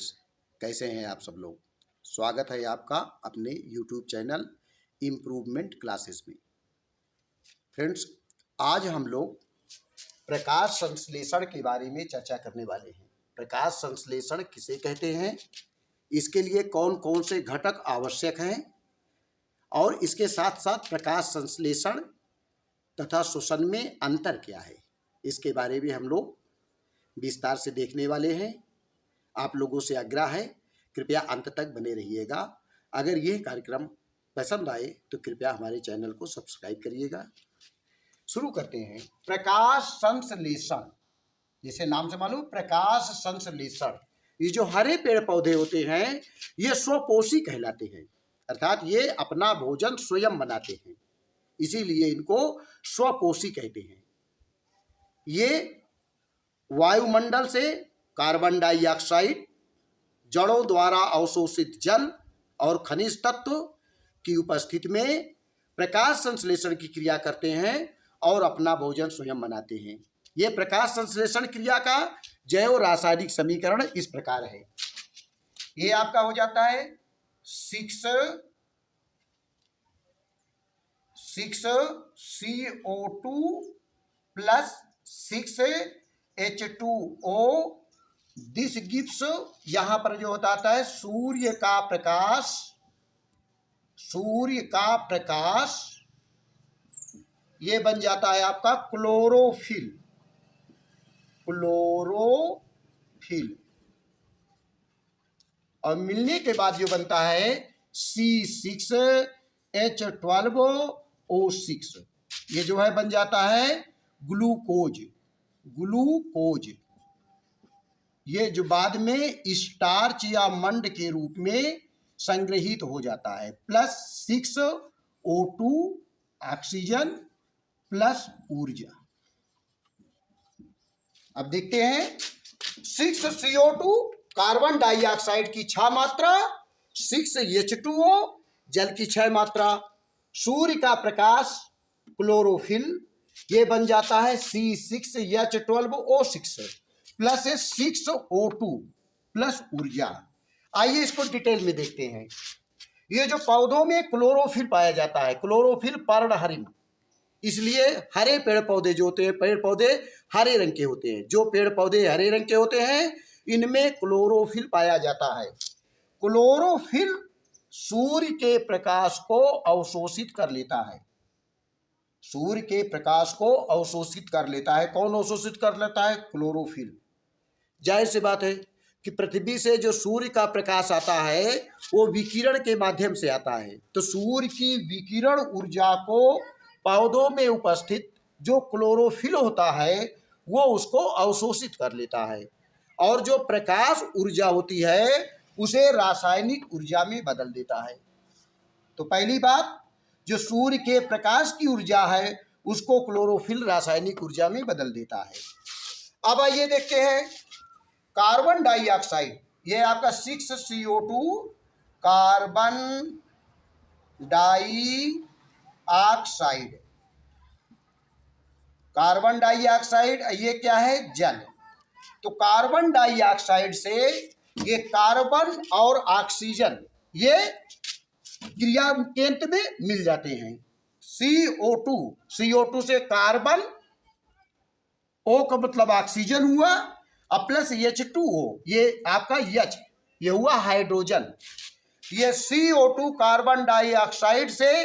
Friends, कैसे हैं आप सब लोग। स्वागत है आपका अपने यूट्यूब चैनल इम्प्रूवमेंट क्लासेस में। फ्रेंड्स, आज हम लोग प्रकाश संश्लेषण के बारे में चर्चा करने वाले हैं। प्रकाश संश्लेषण किसे कहते हैं, इसके लिए कौन कौन से घटक आवश्यक हैं और इसके साथ साथ प्रकाश संश्लेषण तथा शोषण में अंतर क्या है, इसके बारे में हम लोग विस्तार से देखने वाले हैं। आप लोगों से आग्रह है, कृपया अंत तक बने रहिएगा। अगर यह कार्यक्रम पसंद आए तो कृपया हमारे चैनल को सब्सक्राइब करिएगा। शुरू करते हैं। प्रकाश संश्लेषण, जैसे नाम से मालूम, प्रकाश संश्लेषण। ये जो हरे पेड़ पौधे होते हैं ये स्वपोषी कहलाते हैं, अर्थात ये अपना भोजन स्वयं बनाते हैं, इसीलिए इनको स्वपोषी कहते हैं। ये वायुमंडल से कार्बन डाइऑक्साइड, जड़ों द्वारा अवशोषित जल और खनिज तत्व की उपस्थिति में प्रकाश संश्लेषण की क्रिया करते हैं और अपना भोजन स्वयं बनाते हैं। ये प्रकाश संश्लेषण क्रिया का जैव रासायनिक समीकरण इस प्रकार है। ये आपका हो जाता है 6CO2 plus 6H2O। This gives, यहां पर जो होता है सूर्य का प्रकाश, ये बन जाता है आपका क्लोरोफिल। और मिलने के बाद जो बनता है C6H12O6, ये जो है बन जाता है ग्लूकोज। ये जो बाद में स्टार्च या मंड के रूप में संग्रहित हो जाता है, प्लस 6O2 ऑक्सीजन प्लस ऊर्जा। अब देखते हैं 6CO2 कार्बन डाइऑक्साइड की 6 मात्रा, 6H2O जल की 6 मात्रा, सूर्य का प्रकाश क्लोरोफिल, ये बन जाता है C6H12O6 प्लस 6O2 प्लस ऊर्जा। आइए इसको डिटेल में देखते हैं। ये जो पौधों में क्लोरोफिल पाया जाता है, क्लोरोफिल पर्णहरित, इसलिए हरे पेड़ पौधे जो होते हैं, पेड़ पौधे हरे रंग के होते हैं। जो पेड़ पौधे हरे रंग के होते हैं इनमें क्लोरोफिल पाया जाता है। क्लोरोफिल सूर्य के प्रकाश को अवशोषित कर लेता है। सूर्य के प्रकाश को अवशोषित कर लेता है। कौन अवशोषित कर लेता है? क्लोरोफिल। जाहिर सी बात है कि पृथ्वी से जो सूर्य का प्रकाश आता है वो विकिरण के माध्यम से आता है, तो सूर्य की विकिरण ऊर्जा को पौधों में उपस्थित जो क्लोरोफिल होता है वो उसको अवशोषित कर लेता है और जो प्रकाश ऊर्जा होती है उसे रासायनिक ऊर्जा में बदल देता है। तो पहली बात, जो सूर्य के प्रकाश की ऊर्जा है उसको क्लोरोफिल रासायनिक ऊर्जा में बदल देता है। अब आइए देखते हैं कार्बन डाइऑक्साइड। ये आपका 6CO2 कार्बन डाइऑक्साइड, ये क्या है? जल। तो कार्बन डाइऑक्साइड से ये कार्बन और ऑक्सीजन ये क्रिया केंद्र में मिल जाते हैं। CO2 से कार्बन, O का मतलब ऑक्सीजन हुआ, और प्लस H2O, ये आपका H, ये हुआ हाइड्रोजन। ये CO2 कार्बन डाइऑक्साइड से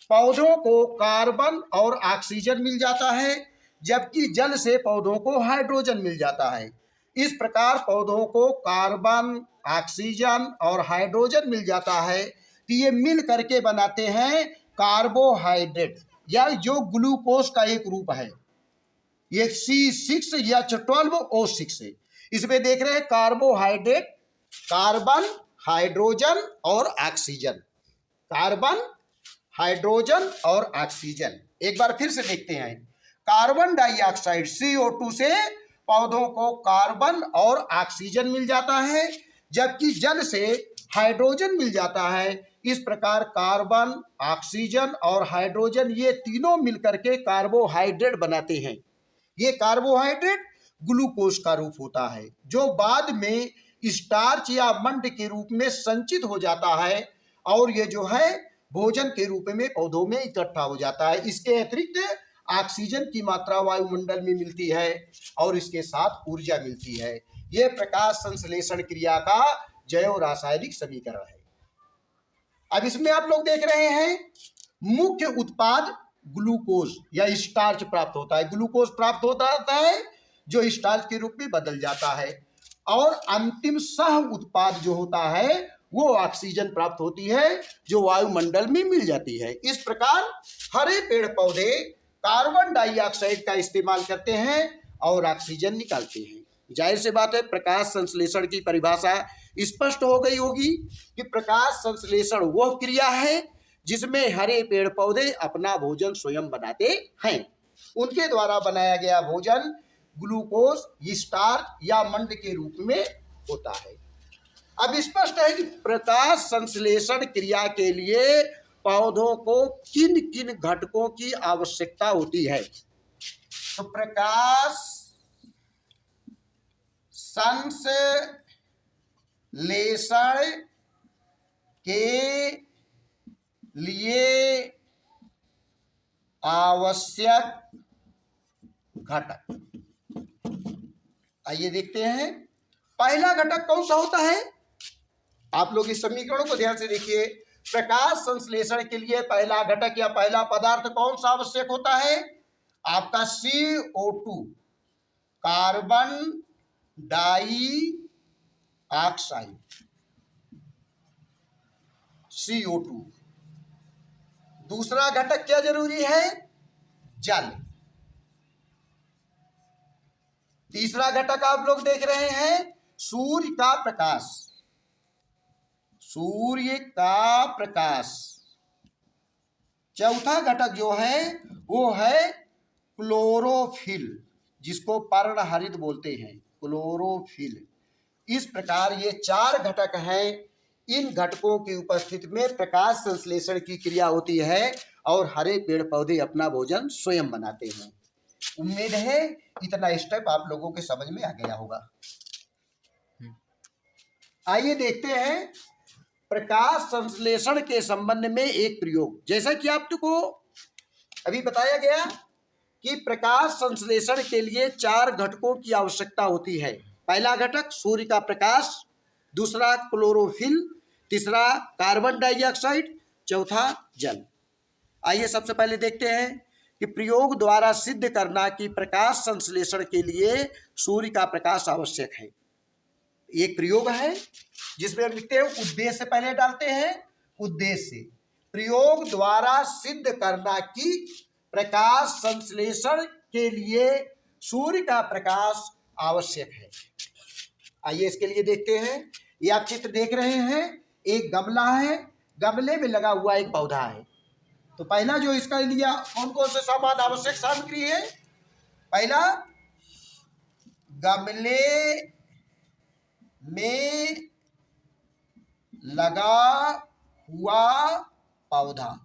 पौधों को कार्बन और ऑक्सीजन मिल जाता है, जबकि जल से पौधों को हाइड्रोजन मिल जाता है। इस प्रकार पौधों को कार्बन, ऑक्सीजन और हाइड्रोजन मिल जाता है, तो ये मिल करके बनाते हैं कार्बोहाइड्रेट, या जो ग्लूकोज का एक रूप है। ये C6H12O6 है। इसमें देख रहे हैं कार्बोहाइड्रेट, कार्बन, हाइड्रोजन और ऑक्सीजन, कार्बन, हाइड्रोजन और ऑक्सीजन। एक बार फिर से देखते हैं। कार्बन डाइऑक्साइड CO2 से पौधों को कार्बन और ऑक्सीजन मिल जाता है, जबकि जल से हाइड्रोजन मिल जाता है। इस प्रकार कार्बन, ऑक्सीजन और हाइड्रोजन ये तीनों मिलकर के कार्बोहाइड्रेट बनाते हैं। ये कार्बोहाइड्रेट ग्लूकोज का रूप होता है, जो बाद में स्टार्च या मंड के रूप में संचित हो जाता है और ये जो है भोजन के रूप में पौधों में इकट्ठा हो जाता है। इसके अतिरिक्त ऑक्सीजन की मात्रा वायुमंडल में मिलती है और इसके साथ ऊर्जा मिलती है। यह प्रकाश संश्लेषण क्रिया का जैव रासायनिक समीकरण है। अब इसमें आप लोग देख रहे हैं मुख्य उत्पाद ग्लूकोज या स्टार्च प्राप्त होता है। ग्लूकोज प्राप्त होता है जो स्टार्च के रूप में बदल जाता है और अंतिम सह उत्पाद जो होता है वो ऑक्सीजन प्राप्त होती है जो वायुमंडल में मिल जाती है। इस प्रकार हरे पेड़ पौधे कार्बन डाइऑक्साइड का इस्तेमाल करते हैं और ऑक्सीजन निकालते हैं। जाहिर सी बात है प्रकाश संश्लेषण की परिभाषा स्पष्ट हो गई होगी कि प्रकाश संश्लेषण वह क्रिया है जिसमें हरे पेड़ पौधे अपना भोजन स्वयं बनाते हैं। उनके द्वारा बनाया गया भोजन ग्लूकोज, स्टार्च या मंड के रूप में होता है। अब स्पष्ट है कि प्रकाश संश्लेषण क्रिया के लिए पौधों को किन किन घटकों की आवश्यकता होती है। तो प्रकाश संश्लेषण के लिए आवश्यक घटक, आइए देखते हैं। पहला घटक कौन सा होता है? आप लोग इस समीकरणों को ध्यान से देखिए। प्रकाश संश्लेषण के लिए पहला घटक या पहला पदार्थ कौन सा आवश्यक होता है? आपका CO2, carbon die oxide, CO2। दूसरा घटक क्या जरूरी है? जल। तीसरा घटक आप लोग देख रहे हैं सूर्य का प्रकाश, सूर्य का प्रकाश। चौथा घटक जो है वो है क्लोरोफिल, जिसको पर्णहरित बोलते हैं, क्लोरोफिल। इस प्रकार ये चार घटक हैं। इन घटकों की उपस्थिति में प्रकाश संश्लेषण की क्रिया होती है और हरे पेड़ पौधे अपना भोजन स्वयं बनाते हैं। उम्मीद है इतना स्टेप आप लोगों के समझ में आ गया होगा। आइए देखते हैं प्रकाश संश्लेषण के संबंध में एक प्रयोग। जैसा कि आपको अभी बताया गया कि प्रकाश संश्लेषण के लिए चार घटकों की आवश्यकता होती है। पहला घटक सूर्य का प्रकाश, दूसरा क्लोरोफिल, तीसरा कार्बन डाइऑक्साइड, चौथा जल। आइए सबसे पहले देखते हैं कि प्रयोग द्वारा सिद्ध करना कि प्रकाश संश्लेषण के लिए सूर्य का प्रकाश आवश्यक है। एक प्रयोग है जिसमें हम लिखते हैं उद्देश्य पहले डालते हैं। उद्देश्य प्रयोग द्वारा सिद्ध करना कि प्रकाश संश्लेषण के लिए सूर्य का प्रकाश आवश्यक है। आइए इसके लिए देखते हैं। ये आप चित्र देख रहे हैं, एक गमला है, गमले में लगा हुआ एक पौधा है। तो पहला जो इसका लिया कौन कौन से सामान आवश्यक सामग्री है? पहला गमले में लगा हुआ पौधा।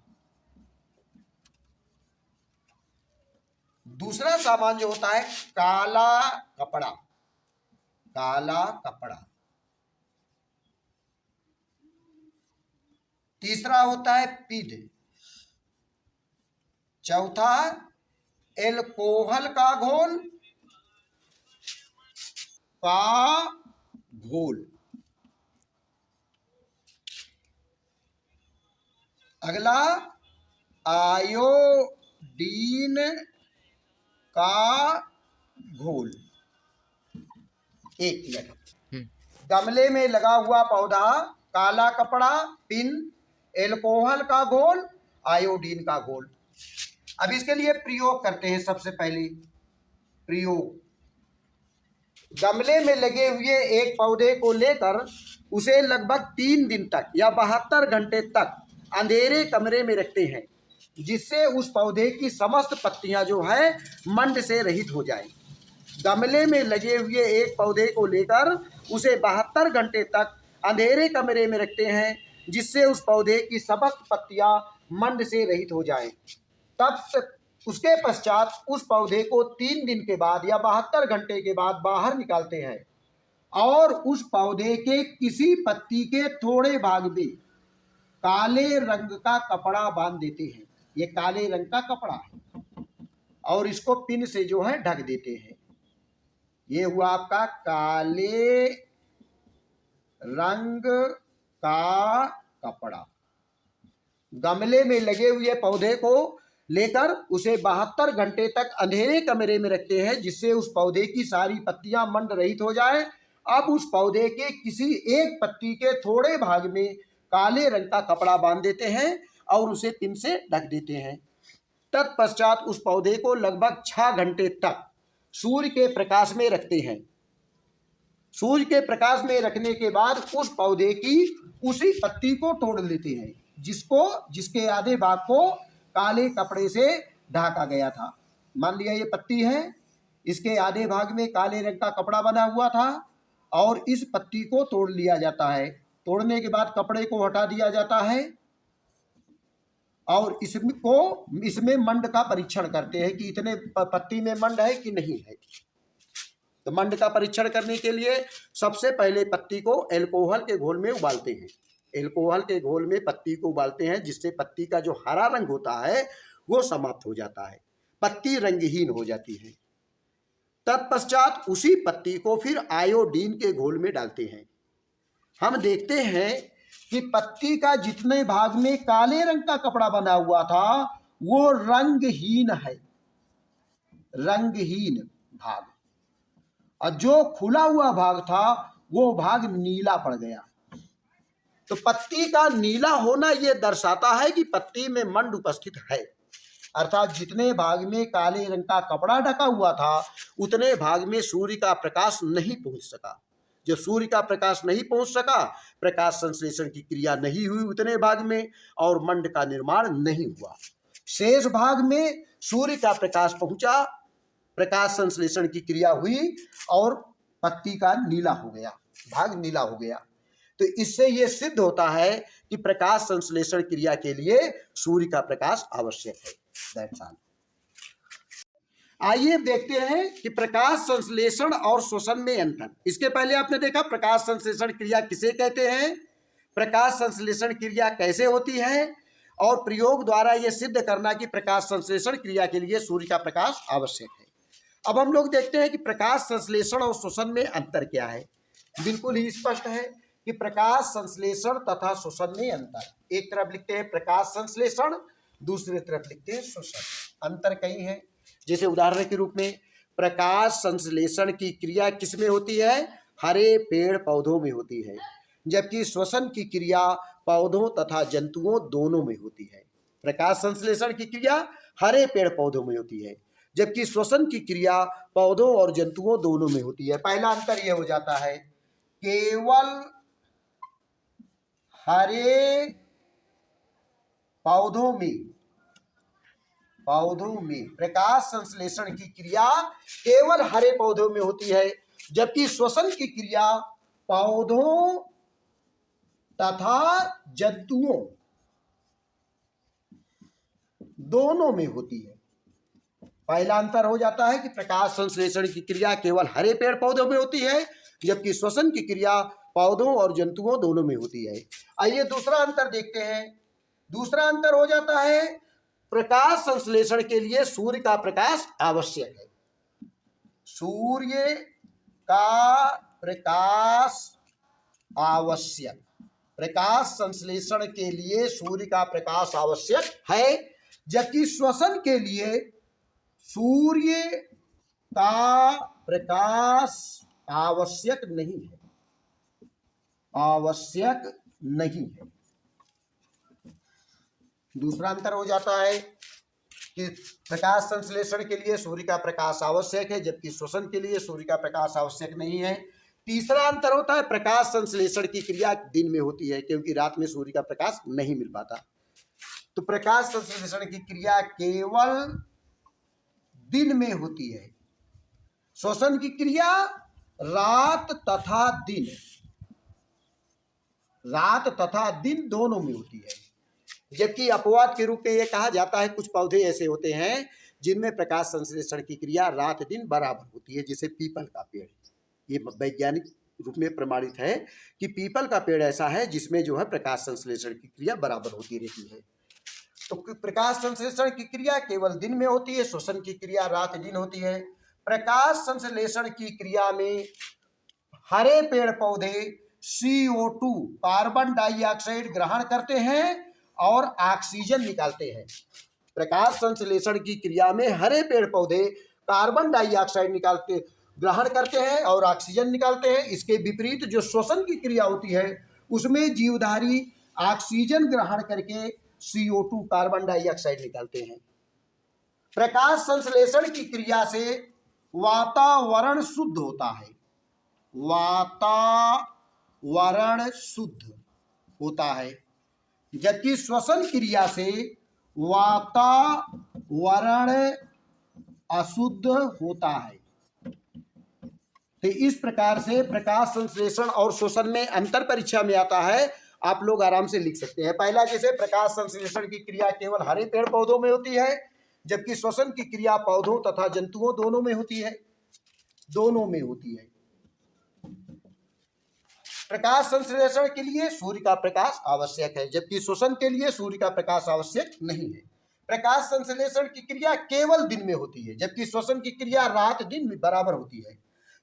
दूसरा सामान जो होता है काला कपड़ा, काला कपड़ा। तीसरा होता है पीध। चौथा एल्कोहल का घोल, अगला आयोडीन का घोल। एक मिनट। गमले में लगा हुआ पौधा, काला कपड़ा, पिन, एल्कोहल का घोल, आयोडीन का घोल। अब इसके लिए प्रयोग करते हैं। सबसे पहले प्रयोग, गमले में लगे हुए एक पौधे को लेकर उसे लगभग 3 दिन तक या 72 घंटे तक अंधेरे कमरे में रखते हैं, जिससे उस पौधे की समस्त पत्तियां जो है मंड से रहित हो जाए। गमले में लगे हुए एक पौधे को लेकर उसे 72 घंटे तक अंधेरे कमरे में रखते हैं, जिससे उस पौधे की समस्त पत्तियां मंड से रहित हो जाएं। तब उसके पश्चात उस पौधे को 3 दिन के बाद या 72 घंटे के बाद बाहर निकालते हैं और उस पौधे के किसी पत्ती के थोड़े भाग में काले रंग का कपड़ा बांध देते हैं। ये काले रंग का कपड़ा है और इसको पिन से जो है ढक देते हैं। ये हुआ आपका काले रंग का कपड़ा। गमले में लगे हुए पौधे को लेकर उसे 72 घंटे तक अंधेरे कमरे में रखते हैं, जिससे उस पौधे की सारी पत्तियां मंड रहित हो जाए। अब उस पौधे के किसी एक पत्ती के थोड़े भाग में काले रंग का कपड़ा बांध देते हैं और उसे पिन से ढक देते हैं। तत्पश्चात उस पौधे को लगभग 6 घंटे तक सूर्य के प्रकाश में रखते हैं। सूर्य के प्रकाश में रखने के बाद उस पौधे की उसी पत्ती को तोड़ लेते हैं जिसके आधे भाग को काले कपड़े से ढका गया था। मान लिया ये पत्ती है, इसके आधे भाग में काले रंग का कपड़ा बना हुआ था और इस पत्ती को तोड़ लिया जाता है। तोड़ने के बाद कपड़े को हटा दिया जाता है और इसमें मंड का परीक्षण करते हैं कि इतने पत्ती में मंड है कि नहीं है। तो मंड का परीक्षण करने के लिए सबसे पहले पत्ती को एल्कोहल के घोल में उबालते हैं। एल्कोहल के घोल में पत्ती को उबालते हैं, जिससे पत्ती का जो हरा रंग होता है वो समाप्त हो जाता है, पत्ती रंगहीन हो जाती है। तत्पश्चात उसी पत्ती को फिर आयोडीन के घोल में डालते हैं। हम देखते हैं कि पत्ती का जितने भाग में काले रंग का कपड़ा बना हुआ था वो रंगहीन है, रंगहीन भाग, और जो खुला हुआ भाग था वो भाग नीला पड़ गया। तो पत्ती का नीला होना यह दर्शाता है कि पत्ती में मंड उपस्थित है, अर्थात जितने भाग में काले रंग का कपड़ा ढका हुआ था उतने भाग में सूर्य का प्रकाश नहीं पहुंच सका। जब सूर्य का प्रकाश नहीं पहुंच सका, प्रकाश संश्लेषण की क्रिया नहीं हुई उतने भाग में और मंड का निर्माण नहीं हुआ। शेष भाग में सूर्य का प्रकाश पहुंचा, प्रकाश संश्लेषण की क्रिया हुई और पत्ती का नीला हो गया, भाग नीला हो गया। तो इससे यह सिद्ध होता है कि प्रकाश संश्लेषण क्रिया के लिए सूर्य का प्रकाश आवश्यक है। That's all. आइए देखते हैं कि प्रकाश संश्लेषण और श्वसन में अंतर। इसके पहले आपने देखा प्रकाश संश्लेषण क्रिया किसे कहते हैं, प्रकाश संश्लेषण क्रिया कैसे होती है और प्रयोग द्वारा यह सिद्ध करना कि प्रकाश संश्लेषण क्रिया के लिए सूर्य का प्रकाश आवश्यक है। अब हम लोग देखते हैं कि प्रकाश संश्लेषण और श्वसन में अंतर क्या है। बिल्कुल ही स्पष्ट है कि प्रकाश संश्लेषण तथा श्वसन में अंतर। एक तरफ लिखते हैं प्रकाश संश्लेषण, दूसरी तरफ लिखते हैं श्वसन। अंतर कई है। जैसे उदाहरण के रूप में प्रकाश संश्लेषण की क्रिया किस में होती है, हरे पेड़ पौधों में होती है, जबकि श्वसन की क्रिया पौधों तथा जंतुओं दोनों में होती है। प्रकाश संश्लेषण की क्रिया हरे पेड़ पौधों में होती है, जबकि श्वसन की क्रिया पौधों और जंतुओं दोनों में होती है। पहला अंतर यह हो जाता है, केवल हरे पौधों में प्रकाश संश्लेषण की क्रिया केवल हरे पौधों में होती है, जबकि श्वसन की क्रिया पौधों तथा जंतुओं दोनों में होती है। पहला अंतर हो जाता है कि प्रकाश संश्लेषण की क्रिया केवल हरे पेड़ पौधों में होती है, जबकि श्वसन की क्रिया पौधों और जंतुओं दोनों में होती है। आइए दूसरा अंतर देखते हैं। दूसरा अंतर हो जाता है, प्रकाश संश्लेषण के लिए सूर्य का प्रकाश आवश्यक है। सूर्य का प्रकाश आवश्यक, प्रकाश संश्लेषण के लिए सूर्य का प्रकाश आवश्यक है, जबकि श्वसन के लिए सूर्य का प्रकाश आवश्यक नहीं है, आवश्यक नहीं है। दूसरा अंतर हो जाता है कि प्रकाश संश्लेषण के लिए सूर्य का प्रकाश आवश्यक है, जबकि श्वसन के लिए सूर्य का प्रकाश आवश्यक नहीं है। तीसरा अंतर होता है, प्रकाश संश्लेषण की क्रिया दिन में होती है, क्योंकि रात में सूर्य का प्रकाश नहीं मिल पाता। तो प्रकाश संश्लेषण की क्रिया केवल दिन में होती है, श्वसन की क्रिया रात तथा दिन दोनों में होती है। जबकि अपवाद के रूप में यह कहा जाता है कुछ पौधे ऐसे होते हैं जिनमें प्रकाश संश्लेषण की क्रिया रात दिन बराबर होती है, जैसे पीपल का पेड़। ये वैज्ञानिक रूप में प्रमाणित है कि पीपल का पेड़ ऐसा है जिसमें जो है प्रकाश संश्लेषण की क्रिया बराबर होती रहती है। तो प्रकाश संश्लेषण की क्रिया केवल दिन में होती है, श्वसन की क्रिया रात दिन होती है। प्रकाश संश्लेषण की क्रिया में हरे पेड़ पौधे CO2 कार्बन डाइऑक्साइड ग्रहण करते हैं और ऑक्सीजन निकालते हैं। प्रकाश संश्लेषण की क्रिया में हरे पेड़ पौधे कार्बन डाइऑक्साइड ग्रहण करते हैं और ऑक्सीजन निकालते हैं। इसके विपरीत जो श्वसन की क्रिया होती है उसमें जीवधारी ऑक्सीजन ग्रहण करके CO2 कार्बन डाइऑक्साइड निकालते हैं। प्रकाश संश्लेषण की क्रिया से वातावरण शुद्ध होता है, वातावरण शुद्ध होता है, जबकि श्वसन क्रिया से वातावरण अशुद्ध होता है। तो इस प्रकार से प्रकाश संश्लेषण और श्वसन में अंतर परीक्षा में आता है, आप लोग आराम से लिख सकते हैं। पहला जैसे प्रकाश संश्लेषण की क्रिया केवल हरे पेड़ पौधों में होती है, जबकि श्वसन की क्रिया पौधों तथा जंतुओं दोनों में होती है, दोनों में होती है। प्रकाश संश्लेषण के लिए सूर्य का प्रकाश आवश्यक है, जबकि श्वसन के लिए सूर्य का प्रकाश आवश्यक नहीं है। प्रकाश संश्लेषण की क्रिया केवल दिन में होती है, जबकि श्वसन की क्रिया रात दिन में बराबर होती है।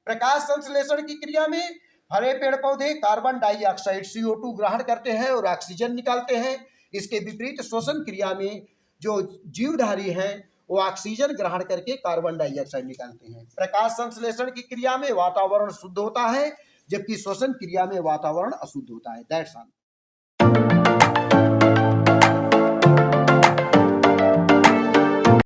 प्रकाश संश्लेषण की क्रिया में हरे पेड़ पौधे कार्बन डाइऑक्साइड CO2 ग्रहण करते हैं और ऑक्सीजन निकालते हैं। इसके विपरीत श्वसन क्रिया में जो जीवधारी हैं वो ऑक्सीजन ग्रहण करके कार्बन डाइऑक्साइड निकालते हैं। प्रकाश संश्लेषण की क्रिया में वातावरण शुद्ध होता है, जबकि श्वसन क्रिया में वातावरण अशुद्ध होता है। That's all.